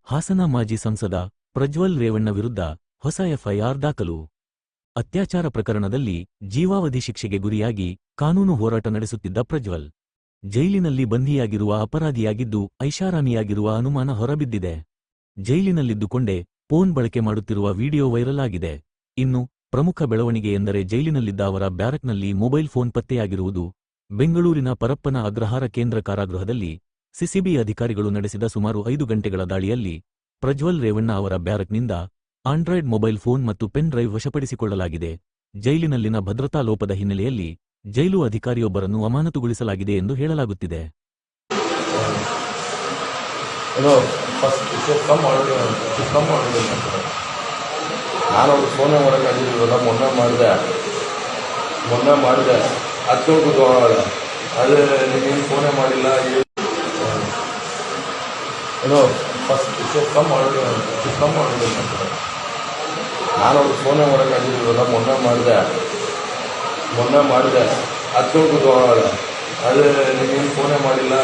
ಹಾಸನ ಮಾಜಿ ಸಂಸದ ಪ್ರಜ್ವಲ್ ರೇವಣ್ಣ ವಿರುದ್ಧ ಹೊಸ ಎಫ್ಐಆರ್ ದಾಖಲು. ಅತ್ಯಾಚಾರ ಪ್ರಕರಣದಲ್ಲಿ ಜೀವಾವಧಿ ಶಿಕ್ಷೆಗೆ ಗುರಿಯಾಗಿ ಕಾನೂನು ಹೋರಾಟ ನಡೆಸುತ್ತಿದ್ದ ಪ್ರಜ್ವಲ್, ಜೈಲಿನಲ್ಲಿ ಬಂಧಿಯಾಗಿರುವ ಅಪರಾಧಿಯಾಗಿದ್ದು ಐಷಾರಾಮಿಯಾಗಿರುವ ಅನುಮಾನ ಹೊರಬಿದ್ದಿದೆ. ಜೈಲಿನಲ್ಲಿದ್ದುಕೊಂಡೇ ಫೋನ್ ಬಳಕೆ ಮಾಡುತ್ತಿರುವ ವಿಡಿಯೋ ವೈರಲ್ ಆಗಿದೆ. ಇನ್ನು ಪ್ರಮುಖ ಬೆಳವಣಿಗೆ ಎಂದರೆ ಜೈಲಿನಲ್ಲಿದ್ದ ಅವರ ಬ್ಯಾರಕ್ನಲ್ಲಿ ಮೊಬೈಲ್ ಫೋನ್ ಪತ್ತೆಯಾಗಿರುವುದು. ಬೆಂಗಳೂರಿನ ಪರಪ್ಪನ ಅಗ್ರಹಾರ ಕೇಂದ್ರ ಕಾರಾಗೃಹದಲ್ಲಿ ಸಿಸಿಬಿ ಅಧಿಕಾರಿಗಳು ನಡೆಸಿದ ಸುಮಾರು 5 ಗಂಟೆಗಳ ದಾಳಿಯಲ್ಲಿ ಪ್ರಜ್ವಲ್ ರೇವಣ್ಣ ಅವರ ಬ್ಯಾರಕ್ನಿಂದ ಆಂಡ್ರಾಯ್ಡ್ ಮೊಬೈಲ್ ಫೋನ್ ಮತ್ತು ಪೆನ್ ಡ್ರೈವ್ ವಶಪಡಿಸಿಕೊಳ್ಳಲಾಗಿದೆ. ಜೈಲಿನಲ್ಲಿನ ಭದ್ರತಾ ಲೋಪದ ಹಿನ್ನೆಲೆಯಲ್ಲಿ ಜೈಲು ಅಧಿಕಾರಿಯೊಬ್ಬರನ್ನು ಅಮಾನತುಗೊಳಿಸಲಾಗಿದೆ ಎಂದು ಹೇಳಲಾಗುತ್ತಿದೆ. ನಾನು ಅವ್ರಿಗೆ ಫೋನೇ ಮಾಡೋಕ್ಕಾಗಿರಲಿಲ್ಲ. ಮೊನ್ನೆ ಮಾಡಿದೆ ಅದು ಅದೇ ನೀವೇನು ಫೋನೇ ಮಾಡಿಲ್ಲ. ಫಸ್ಟ್ ಮಾಡಿದೆ ನಾನು ಅವ್ರಿಗೆ ಫೋನೇ ಮಾಡೋಕ್ಕಾಗಿರಲಿಲ್ಲ. ಮೊನ್ನೆ ಮಾಡಿದೆ ಅದು ಅದೇ ನೀವೇನು ಫೋನೇ ಮಾಡಿಲ್ಲ.